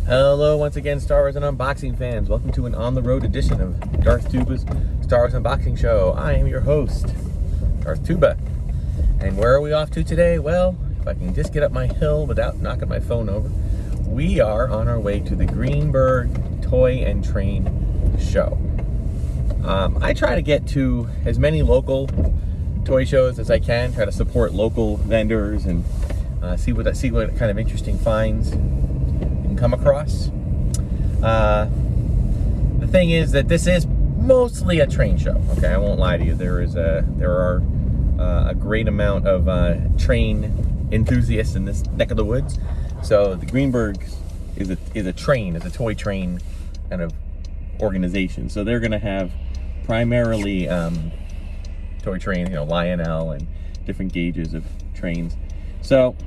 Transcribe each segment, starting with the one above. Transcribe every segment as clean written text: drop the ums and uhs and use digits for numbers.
Hello once again, Star Wars and unboxing fans. Welcome to an on-the-road edition of Darth Tuba's Star Wars Unboxing Show. I am your host, Darth Tuba. And where are we off to today? Well, if I can just get up my hill without knocking my phone over, we are on our way to the Greenberg Toy and Train Show. I try to get to as many local toy shows as I can, try to support local vendors and see what kind of interesting finds come across. The thing is that this is mostly a train show. Okay, I won't lie to you. There are a great amount of train enthusiasts in this neck of the woods. So the Greenberg is a toy train kind of organization. So they're going to have primarily toy trains, Lionel and different gauges of trains. So,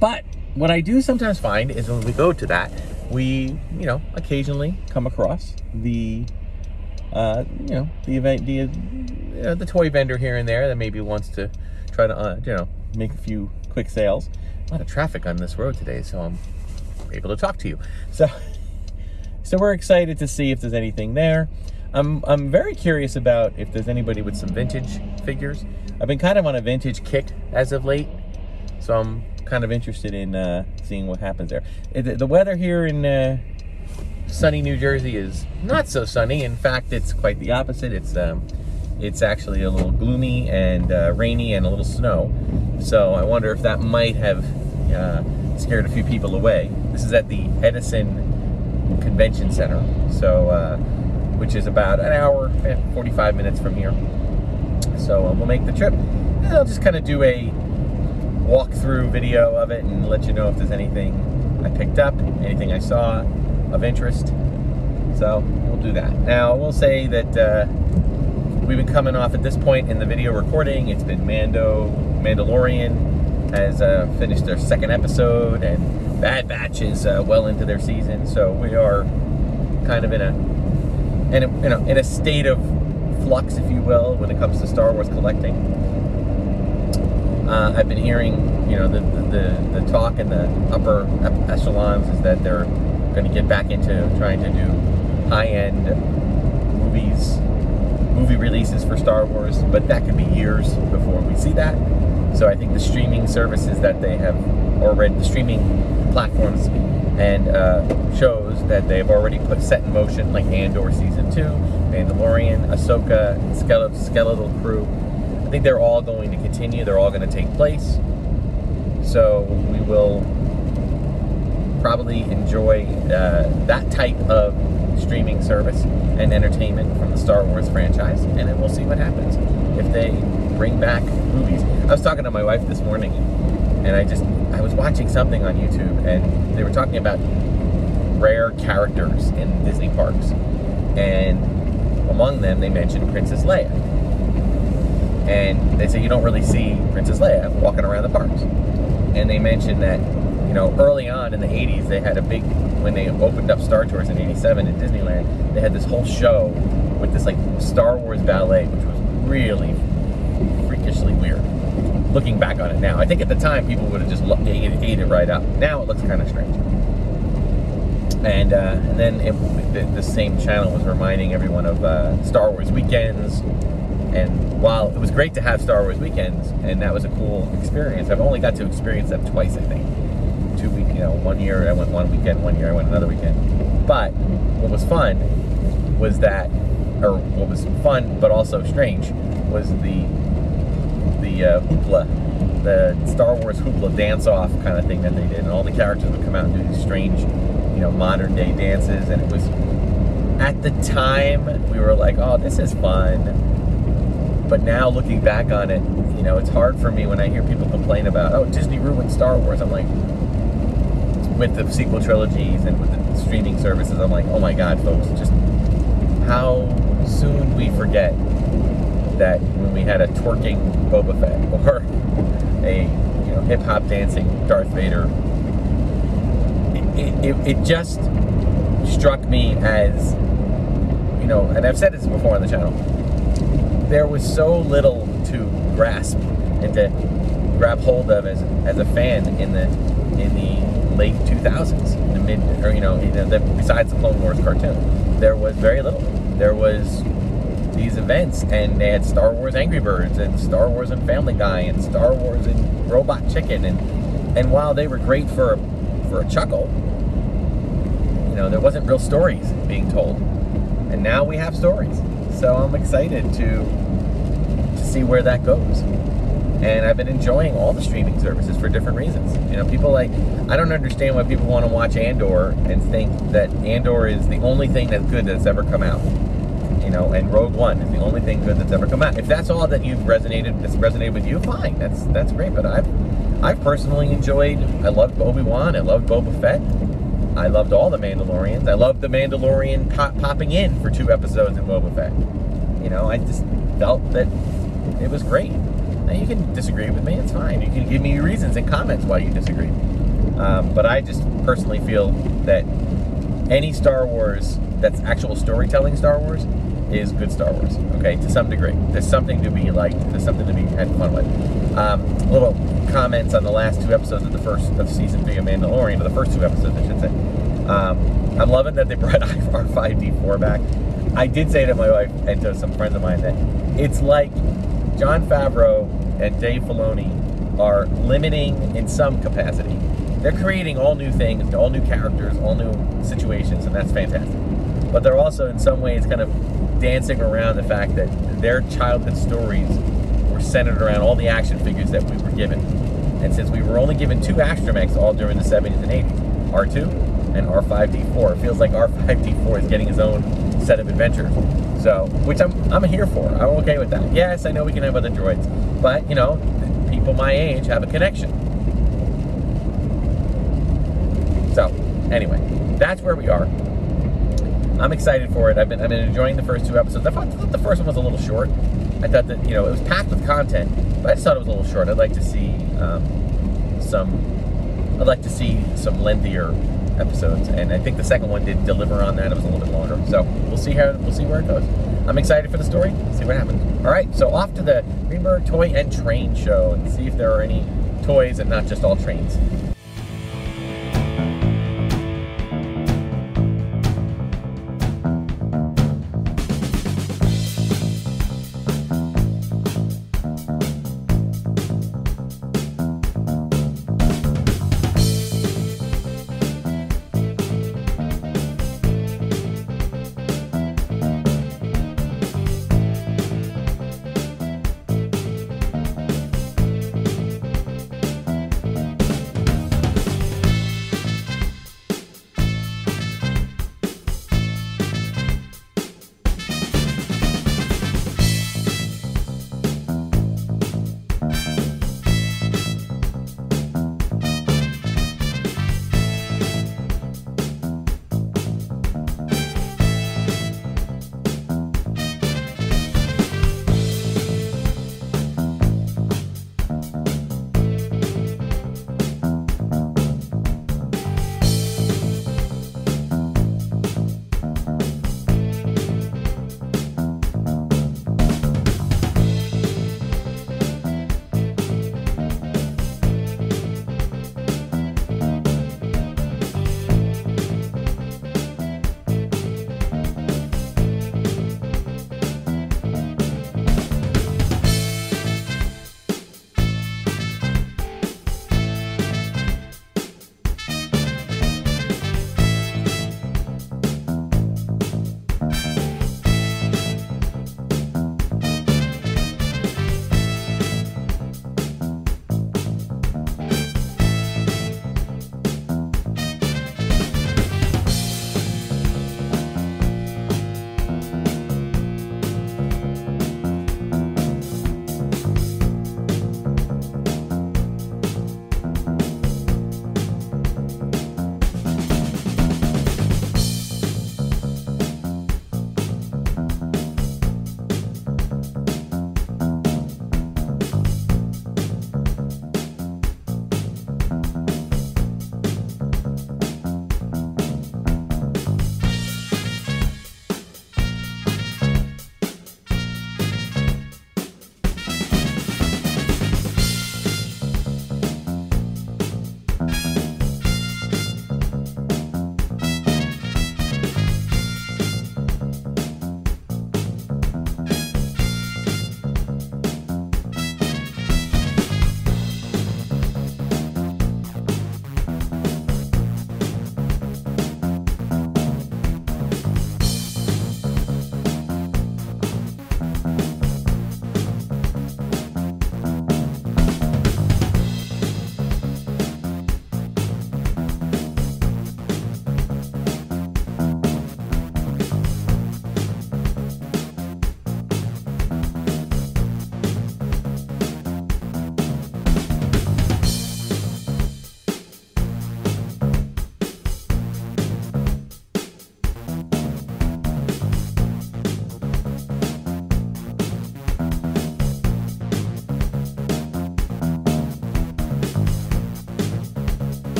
but what I do sometimes find is when we go to that, we, occasionally come across the toy vendor here and there that maybe wants to try to, make a few quick sales. A lot of traffic on this road today, so I'm able to talk to you. So we're excited to see if there's anything there. I'm very curious about if there's anybody with some vintage figures. I've been kind of on a vintage kick as of late, so I'm kind of interested in seeing what happens there. The weather here in sunny New Jersey is not so sunny. In fact, it's quite the opposite. It's actually a little gloomy and rainy and a little snow. So I wonder if that might have scared a few people away. This is at the Edison Convention Center, so which is about an hour and 45 minutes from here. So we'll make the trip, and I'll just kind of do a walkthrough video of it and let you know if there's anything I picked up, anything I saw of interest. So we'll do that. Now, I will say that we've been coming off at this point in the video recording. It's been Mandalorian has finished their second episode, and Bad Batch is well into their season. So we are kind of in a state of flux, if you will, when it comes to Star Wars collecting. I've been hearing, the talk in the upper echelons is that they're going to get back into trying to do high-end movie releases for Star Wars, but that could be years before we see that. So I think the streaming services that they have already, the streaming platforms and shows that they've already set in motion, like Andor Season 2, Mandalorian, Ahsoka, Skeletal Crew, I think they're all going to continue. They're all going to take place. So we will probably enjoy that type of streaming service and entertainment from the Star Wars franchise, and then we'll see what happens if they bring back movies. I was talking to my wife this morning, and I was watching something on YouTube, and they were talking about rare characters in Disney parks, and among them they mentioned Princess Leia. And they say you don't really see Princess Leia walking around the parks. And they mentioned that, early on in the 80s, they had when they opened up Star Tours in 87 in Disneyland, they had this whole show with this Star Wars ballet, which was really freakishly weird. Looking back on it now, I think at the time people would have just ate it right up. Now it looks kind of strange. And then the same channel was reminding everyone of Star Wars weekends. And while it was great to have Star Wars weekends, and that was a cool experience, I've only got to experience them twice, I think. 2 weeks, 1 year I went one weekend, 1 year I went another weekend. But what was fun was that, or what was fun but also strange, was the hoopla, the Star Wars hoopla dance-off kind of thing that they did, and all the characters would come out and do these strange, modern-day dances, and it was, at the time, we were like, oh, this is fun. But now looking back on it, it's hard for me when I hear people complain about, oh, Disney ruined Star Wars. I'm like, with the sequel trilogies and with the streaming services, I'm like, oh my God, folks, just how soon we forget that when we had a twerking Boba Fett or a hip-hop dancing Darth Vader, it just struck me as, and I've said this before on the channel, there was so little to grasp and to grab hold of as a fan in the late 2000s, the mid, or besides the Clone Wars cartoon, there was very little. There was these events, and they had Star Wars Angry Birds, and Star Wars and Family Guy, and Star Wars and Robot Chicken, and while they were great for a chuckle, there wasn't real stories being told. And now we have stories. So I'm excited to see where that goes. And I've been enjoying all the streaming services for different reasons. People I don't understand why people want to watch Andor and think that Andor is the only thing that's good that's ever come out. And Rogue One is the only thing good that's ever come out. If that's all that that's resonated with you, fine. That's great. But I've personally enjoyed. I loved Obi-Wan. I loved Boba Fett. I loved all the Mandalorians. I loved the Mandalorian popping in for 2 episodes in Boba Fett. I just felt that it was great. Now, you can disagree with me. It's fine. You can give me your reasons and comments why you disagree. But I just personally feel that any Star Wars that's actual storytelling Star Wars is good Star Wars, okay, to some degree. There's something to be liked. There's something to be had fun with. Little comments on the last 2 episodes of season 3 of Mandalorian, or the first 2 episodes, I should say. I'm loving that they brought R5D4 back. I did say to my wife and to some friends of mine that it's like Jon Favreau and Dave Filoni are limiting in some capacity. They're creating all new things, all new characters, all new situations, and that's fantastic. But they're also in some ways kind of dancing around the fact that their childhood stories were centered around all the action figures that we were given. And since we were only given 2 astromechs all during the 70s and 80s, R2 and R5D4, it feels like R5D4 is getting his own set of adventures. So, which I'm here for. I'm okay with that. Yes, I know we can have other droids, but people my age have a connection. So, anyway, that's where we are. I'm excited for it. I've been enjoying the first 2 episodes. I thought the first one was a little short. I thought that it was packed with content, but I just thought it was a little short. I'd like to see some lengthier episodes, and I think the second one did deliver on that. It was a little bit longer, so we'll see where it goes. I'm excited for the story. See what happens. All right, so off to the Greenberg Toy and Train Show and see if there are any toys and not just all trains.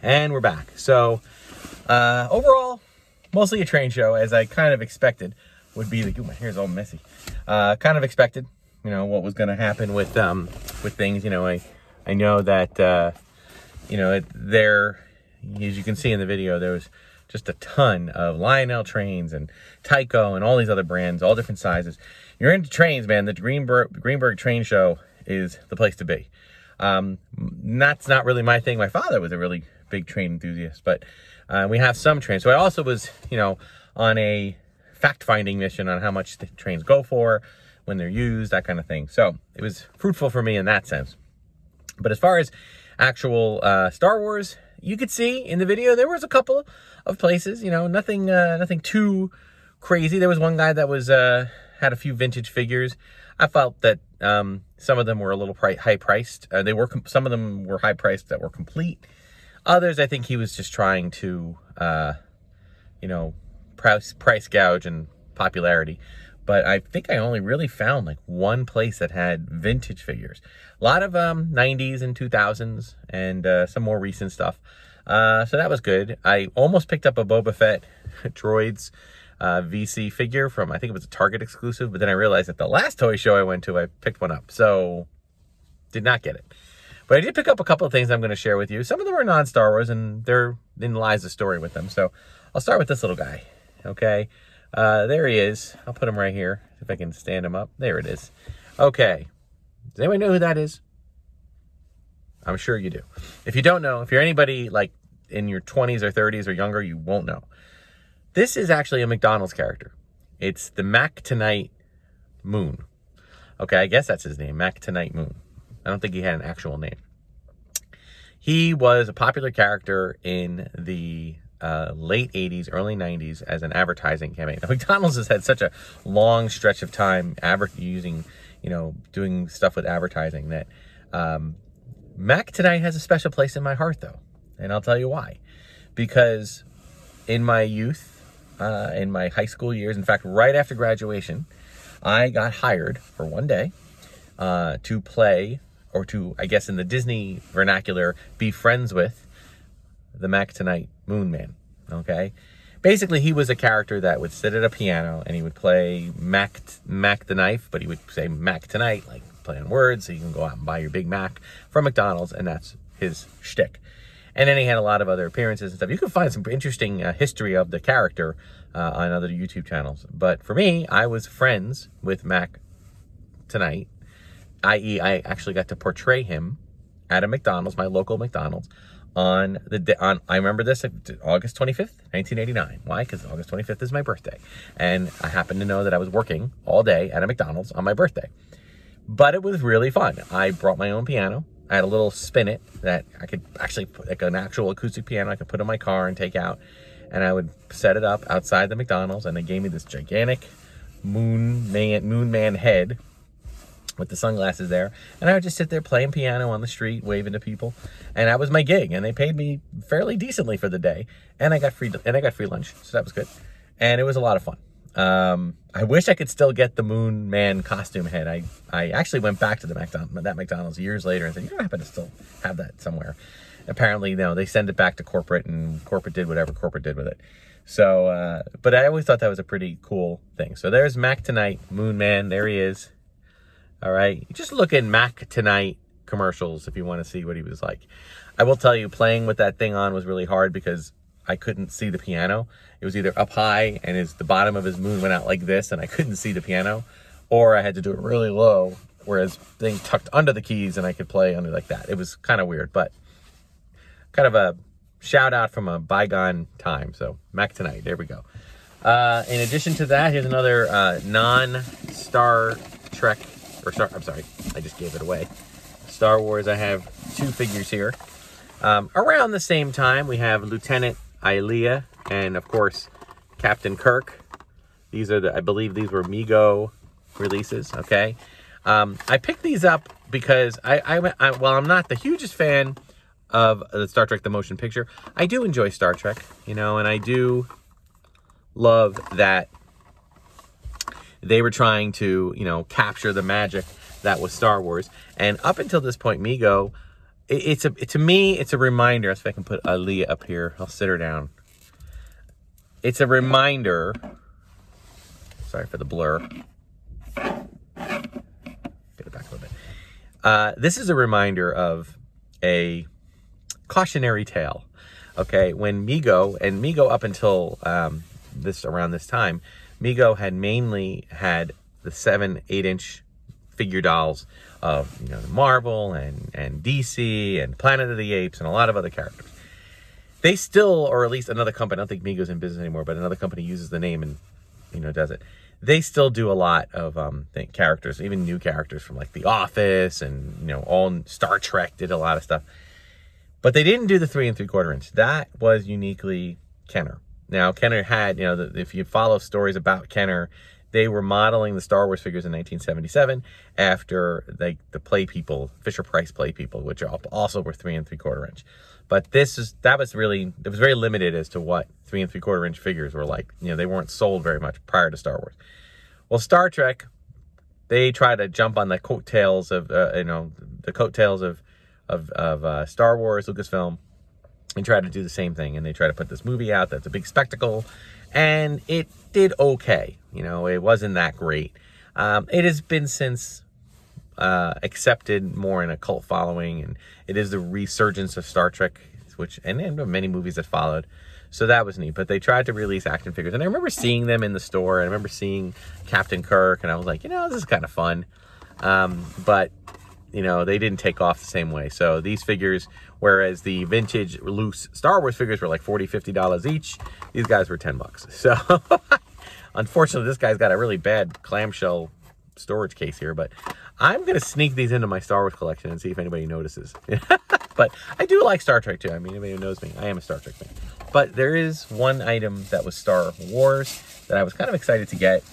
And we're back. So, overall, mostly a train show, as I kind of expected would be the... Ooh, my hair's all messy. Kind of expected, you know, what was going to happen with things. You know, I know that, you know, there, as you can see in the video, there was just a ton of Lionel trains and Tyco and all these other brands, all different sizes. You're into trains, man. The Greenberg Train Show is the place to be. That's not really my thing. My father was a really big train enthusiast, but we have some trains. So I also was, you know, on a fact-finding mission on how much the trains go for, when they're used, that kind of thing. So it was fruitful for me in that sense. But as far as actual Star Wars, you could see in the video there was a couple of places, you know, nothing too crazy. There was one guy that was had a few vintage figures. I felt that some of them were a little high priced. Some of them were high priced that were complete. Others, I think he was just trying to, you know, price gouge and popularity. But I think I only really found like one place that had vintage figures. A lot of 90s and 2000s and some more recent stuff. So that was good. I almost picked up a Boba Fett Droids VC figure from, I think it was a Target exclusive, but then I realized at the last toy show I went to, I picked one up. So, did not get it. But I did pick up a couple of things I'm going to share with you. Some of them are non-Star Wars, and therein lies the story with them. So, I'll start with this little guy, okay? There he is. I'll put him right here, if I can stand him up. There it is. Okay. Does anybody know who that is? I'm sure you do. If you don't know, if you're anybody like in your 20s or 30s or younger, you won't know. This is actually a McDonald's character. It's the Mac Tonight Moon. Okay, I guess that's his name, Mac Tonight Moon. I don't think he had an actual name. He was a popular character in the late 80s, early 90s as an advertising campaign. Now, McDonald's has had such a long stretch of time using, you know, doing stuff with advertising that Mac Tonight has a special place in my heart, though. And I'll tell you why. Because in my youth, in my high school years, in fact, right after graduation, I got hired for one day to play, or to, I guess in the Disney vernacular, be friends with the Mac Tonight Moon Man, okay? Basically, he was a character that would sit at a piano and he would play Mac the Knife, but he would say Mac Tonight, like play on words, so you can go out and buy your Big Mac from McDonald's, and that's his shtick. And then he had a lot of other appearances and stuff. You can find some interesting history of the character on other YouTube channels. But for me, I was friends with Mac Tonight, i.e. I actually got to portray him at a McDonald's, my local McDonald's, I remember this, August 25th, 1989. Why? Because August 25th is my birthday. And I happened to know that I was working all day at a McDonald's on my birthday. But it was really fun. I brought my own piano. I had a little Spin-It that I could actually put, like an actual acoustic piano I could put in my car and take out. And I would set it up outside the McDonald's, and they gave me this gigantic moon man head with the sunglasses there. And I would just sit there playing piano on the street, waving to people. And that was my gig. And they paid me fairly decently for the day. And I got free lunch, so that was good. And it was a lot of fun. I wish I could still get the Moon Man costume head. I actually went back to that McDonald's years later and said, you don't happen to still have that somewhere? Apparently, no, they send it back to corporate, and corporate did whatever corporate did with it. So, but I always thought that was a pretty cool thing. So there's Mac Tonight, Moon Man. There he is. All right. Just look at Mac Tonight commercials if you want to see what he was like. I will tell you, playing with that thing on was really hard because I couldn't see the piano. It was either up high and the bottom of his moon went out like this and I couldn't see the piano, or I had to do it really low, whereas thing tucked under the keys and I could play under like that. It was kind of weird, but kind of a shout out from a bygone time. So Mac Tonight, there we go. In addition to that, here's another non-Star Trek, I'm sorry, I just gave it away. Star Wars, I have two figures here. Around the same time, we have Lieutenant Ilia and, of course, Captain Kirk. These are I believe these were Mego releases, okay? I picked these up because while I'm not the hugest fan of the Star Trek The Motion Picture, I do enjoy Star Trek, you know, and I do love that they were trying to, you know, capture the magic that was Star Wars. And up until this point, Mego to me, it's a reminder. If I can put Aaliyah up here, I'll sit her down. It's a reminder. Sorry for the blur. Get it back a little bit. This is a reminder of a cautionary tale. Okay, when Mego up until around this time, Mego had mainly had the 7-8-inch figure dolls of Marvel and DC and Planet of the Apes and a lot of other characters. They still, or at least another company, I don't think Mego's in business anymore, but another company uses the name and does it. They still do a lot of characters, even new characters from like The Office and all Star Trek did a lot of stuff. But they didn't do the 3 3/4 inch. That was uniquely Kenner. Now Kenner had, if you follow stories about Kenner, they were modeling the Star Wars figures in 1977 after the Play People, Fisher-Price Play People, which also were 3 3/4 inch. But it was very limited as to what 3 3/4 inch figures were like. They weren't sold very much prior to Star Wars. Well, Star Trek, they tried to jump on the coattails of Star Wars, Lucasfilm, and tried to do the same thing. And they tried to put this movie out that's a big spectacle, and it did okay. It wasn't that great. It has been since accepted more in a cult following, and it is the resurgence of Star Trek, and there were many movies that followed. So that was neat. But they tried to release action figures, and I remember seeing them in the store. I remember seeing Captain Kirk, and I was like, this is kind of fun. But they didn't take off the same way. So these figures, whereas the vintage loose Star Wars figures were like $40, $50 each, these guys were $10. So unfortunately, this guy's got a really bad clamshell storage case here, but I'm going to sneak these into my Star Wars collection and see if anybody notices. But I do like Star Trek too. I mean, anybody who knows me, I am a Star Trek fan. But there is one item that was Star Wars that I was kind of excited to get,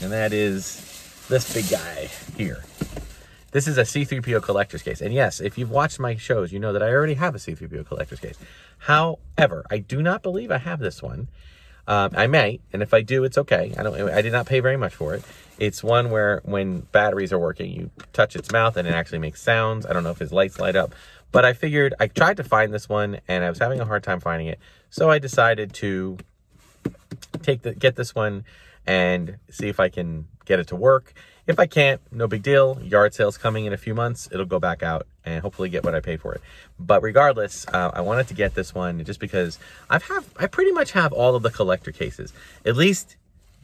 and that is this big guy here. This is a C-3PO collector's case. And yes, if you've watched my shows, you know that I already have a C-3PO collector's case. However, I do not believe I have this one. I may, and if I do, it's okay. I did not pay very much for it. It's one where when batteries are working, you touch its mouth and it actually makes sounds. I don't know if his lights light up, but I figured I tried to find this one and I was having a hard time finding it. So I decided to get this one and see if I can get it to work. If I can't, no big deal. Yard sale's coming in a few months. It'll go back out and hopefully get what I paid for it. But regardless, I wanted to get this one just because I pretty much have all of the collector cases, at least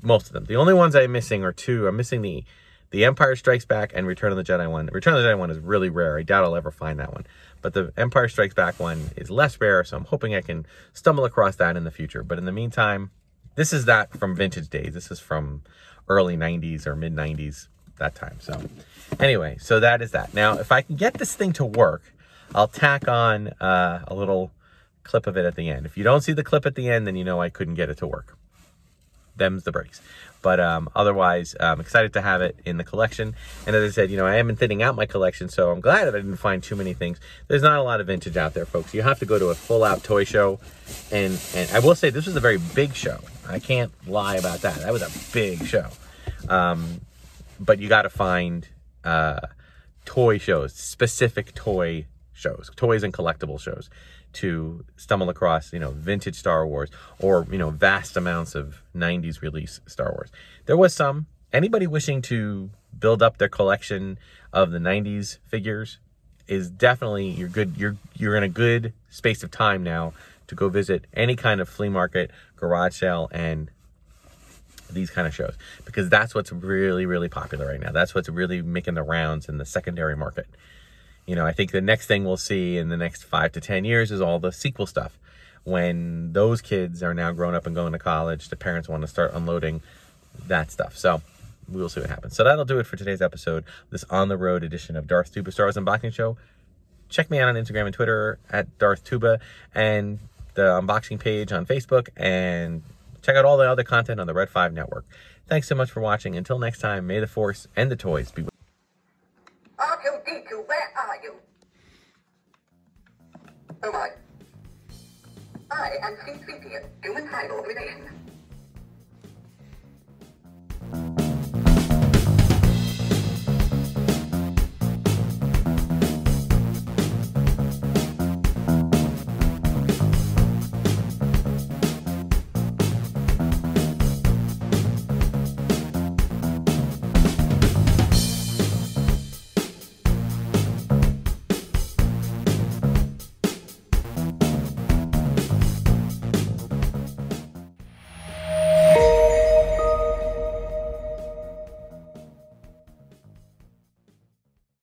most of them. The only ones I'm missing are two. I'm missing the Empire Strikes Back and Return of the Jedi one. Return of the Jedi one is really rare. I doubt I'll ever find that one. But the Empire Strikes Back one is less rare, so I'm hoping I can stumble across that in the future. But in the meantime, this is that from vintage days. This is from early 90s or mid 90s. That time. So anyway, so that is that. Now, if I can get this thing to work, I'll tack on a little clip of it at the end. If you don't see the clip at the end, then you know I couldn't get it to work. Them's the breaks. But otherwise, I'm excited to have it in the collection. And as I said, I am thinning out my collection, so I'm glad that I didn't find too many things. There's not a lot of vintage out there, folks. You have to go to a full-out toy show. And I will say, this was a very big show. I can't lie about that. That was a big show. But you got to find toy shows, specific toy shows, toys and collectible shows, to stumble across, vintage Star Wars or, vast amounts of 90s release Star Wars. There was some. Anybody wishing to build up their collection of the 90s figures is definitely, you're in a good space of time now to go visit any kind of flea market, garage sale, and these kind of shows, because that's what's really, really popular right now. That's what's really making the rounds in the secondary market. I think the next thing we'll see in the next 5 to 10 years is all the sequel stuff. When those kids are now grown up and going to college, the parents want to start unloading that stuff. So we'll see what happens. So that'll do it for today's episode, this on-the-road edition of Darth Tuba Star Wars Unboxing Show. Check me out on Instagram and Twitter at Darth Tuba, and the unboxing page on Facebook, and check out all the other content on the Red 5 Network. Thanks so much for watching. Until next time, may the Force and the toys be with you. R2-D2, where are you? Oh my. I am C-3PO, human cyborg within.